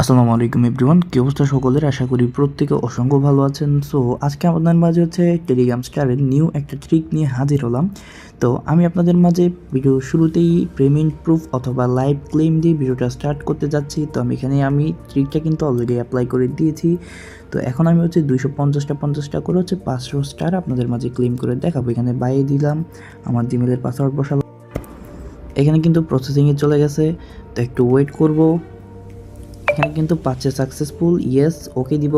আসসালামু আলাইকুম এভরিওয়ান, কি অবস্থা সকলের? আশা করি প্রত্যেকে অসংখ্য ভালো আছেন। সো আজকে আপনাদের মাঝে হচ্ছে টেলিগ্রাম স্টারের নিউ একটা ট্রিক নিয়ে হাজির হলাম। তো আমি আপনাদের মাঝে ভিডিও শুরুতেই পেমেন্ট প্রুফ অথবা লাইভ ক্লেম দিয়ে ভিডিওটা স্টার্ট করতে যাচ্ছি। তো আমি ট্রিকটা কিন্তু অলরেডি অ্যাপ্লাই করে দিয়েছি। তো এখন আমি হচ্ছে 250টা করে হচ্ছে 500 স্টার আপনাদের মাঝে ক্লেম করে দেখাবো। এখানে বাইয়ে দিলাম, আমার জিমেলের পাসওয়ার্ড বসালাম। এখানে কিন্তু প্রসেসিংয়ে চলে গেছে, তো একটু ওয়েট করব। এখানে কিন্তু পাচ্ছে সাকসেসফুল, ইয়েস ওকে দিব।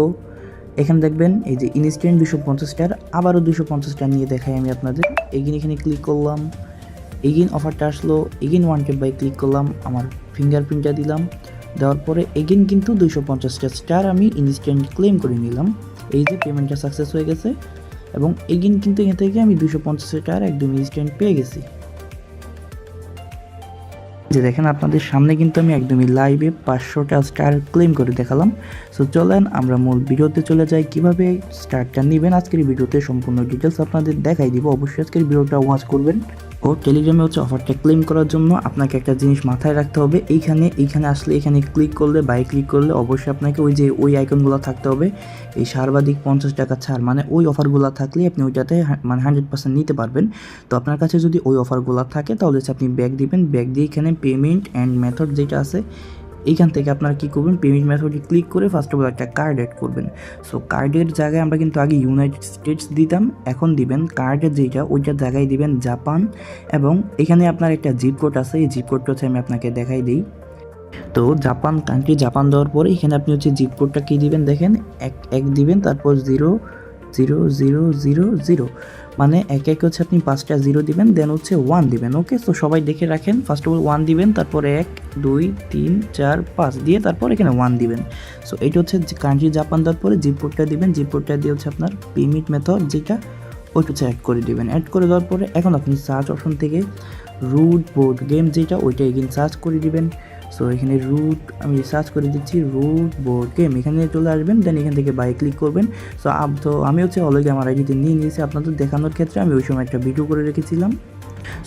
এখানে দেখবেন এই যে ইনস্ট্যান্ট 250 স্টার, আবারও 250 স্টার নিয়ে দেখাই আমি আপনাদের। এখানে ক্লিক করলাম, অফারটা আসলো, ওয়ান্টেড বাই ক্লিক করলাম, আমার ফিঙ্গারপ্রিন্টটা দিলাম, দেওয়ার পরে কিন্তু 250টা স্টার আমি ইনস্ট্যান্ট ক্লেম করে নিলাম। এই যে পেমেন্টটা সাকসেস হয়ে গেছে এবং কিন্তু এখান থেকে আমি 250 স্টার একদম ইনস্ট্যান্ট পেয়ে গেছি। যে দেখেন আপনাদের সামনে কিন্তু আমি একদমই লাইভে 500টা স্টার ক্লেম করে দেখালাম। সো চলেন আমরা মূল ভিডিওতে চলে যাই, কিভাবে স্টারটা নেবেন আজকের ভিডিওতে সম্পূর্ণ ডিটেলস আপনাদের দেখাই দিব। অবশ্যই আজকের ভিডিওটা ওয়াচ করবেন। ও টেলিগ্রামে হচ্ছে অফারটা ক্লেম করার জন্য আপনাকে একটা জিনিস মাথায় রাখতে হবে, এইখানে আসলে এখানে ক্লিক করলে ক্লিক করলে অবশ্যই আপনাকে ওই আইকনগুলো থাকতে হবে। এই সর্বাধিক 50 টাকা ছাড় মানে ওই অফারগুলো থাকলে আপনি ওইটাতে মানে 100% নিতে পারবেন। তো আপনার কাছে যদি ওই অফারগুলো থাকে তাহলে হচ্ছে আপনি ব্যাক দিবেন, ব্যাক দিয়ে এখানে পেমেন্ট অ্যান্ড মেথড যেটা আছে এইখান থেকে আপনারা কী করবেন, পেমেন্ট মেথডে ক্লিক করে ফার্স্ট অফ অল একটা কার্ড অ্যাড করবেন। সো কার্ডের জায়গায় আমরা কিন্তু আগে ইউনাইটেড স্টেটস দিতাম, এখন দিবেন কার্ডের যেটা ওইটার জায়গায় দিবেন জাপান। এবং এখানে আপনার একটা জিপ কোড আছে, এই জিপ কোডটা হচ্ছে আমি আপনাকে দেখাই দিই। তো জাপান দেওয়ার পরে এখানে আপনি হচ্ছে জিপ কোডটা কী দিবেন দেখেন, এক দিবেন, তারপর 00000, মানে এক হচ্ছে আপনি 5টা 0 দিবেন, দেন হচ্ছে 1 দিবেন। ওকে, তো সবাই দেখে রাখেন, ফার্স্ট অফ অল 1 দিবেন, তারপরে 1 2 3 4 5 দিয়ে তারপর এখানে 1 দিবেন। সো এইটা হচ্ছে কান্ট্রি জাপান, দেওয়ার পরে জিপ কোডটা দিবেন, জিপ কোডটা দিয়ে হচ্ছে আপনার পেমেন্ট মেথড যেটা ওইটা হচ্ছে অ্যাড করে দিবেন। অ্যাড করে দেওয়ার পরে এখন আপনি সার্চ অপশন থেকে রুট বোর্ড গেম যেটা ওইটা এগেইন সার্চ করে দিবেন। সো এখানে আমি সার্চ করে দিচ্ছি রুট বোর্ড গেম, এখানে চলে আসবেন, দেন এখান থেকে বাই ক্লিক করবেন। তো আমি হচ্ছে অলরেডি আমার আইডিতে নিয়ে নিয়েছি, আপনাদের দেখানোর ক্ষেত্রে আমি ওই সময় একটা ভিডিও করে রেখেছিলাম।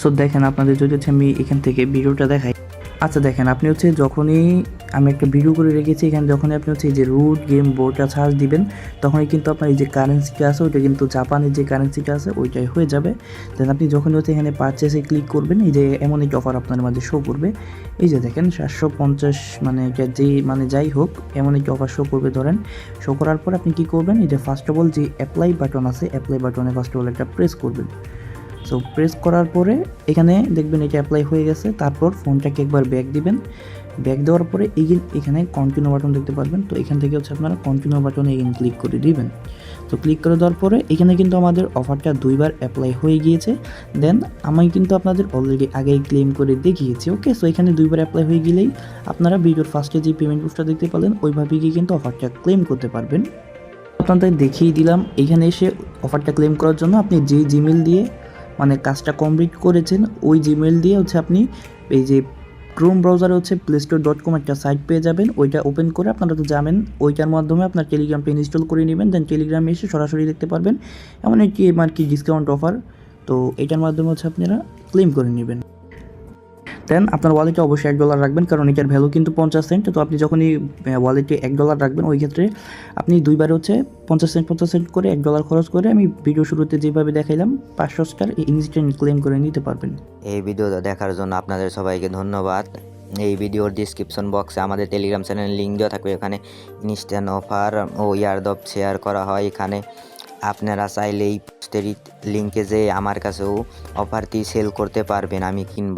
সো দেখেন আপনাদের যদি হচ্ছে আমি এখান থেকে ভিডিওটা দেখাই। আচ্ছা দেখেন, আপনি হচ্ছে যখনই আমি একটা ভিডিও করে রেখেছি, এখানে যখনই আপনি হচ্ছে এই যে রুট গেম বোর্ডটা সার্চ দিবেন তখনই কিন্তু আপনার এই যে কারেন্সিটা আছে ওইটা কিন্তু জাপানের যে কারেন্সিটা আছে ওইটাই হয়ে যাবে। দেন আপনি যখনই হচ্ছে এখানে পারচেসে ক্লিক করবেন, এই যে এমন একটি অফার আপনার মাঝে শো করবে। এই যে দেখেন 750, মানে এটা যাই হোক এমন একটি অফার শো করবে ধরেন। শো করার পর আপনি কী করবেন, এই যে ফার্স্ট অফ অল যে অ্যাপ্লাই বাটন আছে, অ্যাপ্লাই বাটনে ফার্স্ট অফ অল একটা প্রেস করবেন। সো প্রেস করার পরে এখানে দেখবেন এটা অ্যাপ্লাই হয়ে গেছে, তারপর ফোনটাকে একবার ব্যাক দিবেন। ব্যাক দেওয়ার পরে এখানে কন্টিনিউ বাটন দেখতে পারবেন, তো এখান থেকে হচ্ছে আপনারা কন্টিনিউ বাটনে ক্লিক করে দিবেন। তো ক্লিক করে দেওয়ার পরে এখানে কিন্তু আমাদের অফারটা 2বার অ্যাপ্লাই হয়ে গিয়েছে। দেন আমি কিন্তু আপনাদের অলরেডি আগেই ক্লেম করে দেখিয়েছি। ওকে, সো এখানে 2বার অ্যাপ্লাই হয়ে গেলেই আপনারা ভিডিওর ফার্স্টে যে পেমেন্ট প্রুফটা দেখতে পেলেন ওইভাবে গিয়ে কিন্তু অফারটা ক্লেম করতে পারবেন। আপনাদের দেখিয়ে দিলাম, এখানে এসে অফারটা ক্লেম করার জন্য আপনি যে জিমেল দিয়ে মানে কাজটা কমপ্লিট করেছেন ওই জিমেল দিয়ে হচ্ছে আপনি এই যে ক্রোম ব্রাউজারে হচ্ছে playstore.com একটা সাইট পেয়ে যাবেন, ওইটা ওপেন করে আপনারা তো যাবেন, ওইটার মাধ্যমে আপনার টেলিগ্রামটা ইনস্টল করে নেবেন। দেন টেলিগ্রামে এসে সরাসরি দেখতে পারবেন এমন একটি ডিসকাউন্ট অফার, তো এটার মাধ্যমে হচ্ছে আপনারা ক্লেম করে নেবেন। দেন আপনার ওয়ালেটে অবশ্যই $1 রাখবেন, কারণ এটার ভ্যালু কিন্তু 50 সেন্ট। তো আপনি যখনই ওয়ালেটে $1 রাখবেন ওই ক্ষেত্রে আপনি 2বার হচ্ছে 50 সেন্ট করে $1 খরচ করে আমি ভিডিও শুরুতে যেভাবে দেখাইলাম 500 স্টার ইনস্ট্যান্ট ক্লেম করে নিতে পারবেন। এই ভিডিওটা দেখার জন্য আপনাদের সবাইকে ধন্যবাদ। এই ভিডিওর ডিসক্রিপশন বক্সে আমাদের টেলিগ্রাম চ্যানেলের লিঙ্ক দেওয়া থাকবে, এখানে ইনস্ট্যান্ট অফার ও ইয়ারদপ শেয়ার করা হয়। এখানে আপনারা চাইলে এই পোস্টের লিঙ্কে যেয়ে আমার কাছেও অফারটি সেল করতে পারবেন, আমি কিনব।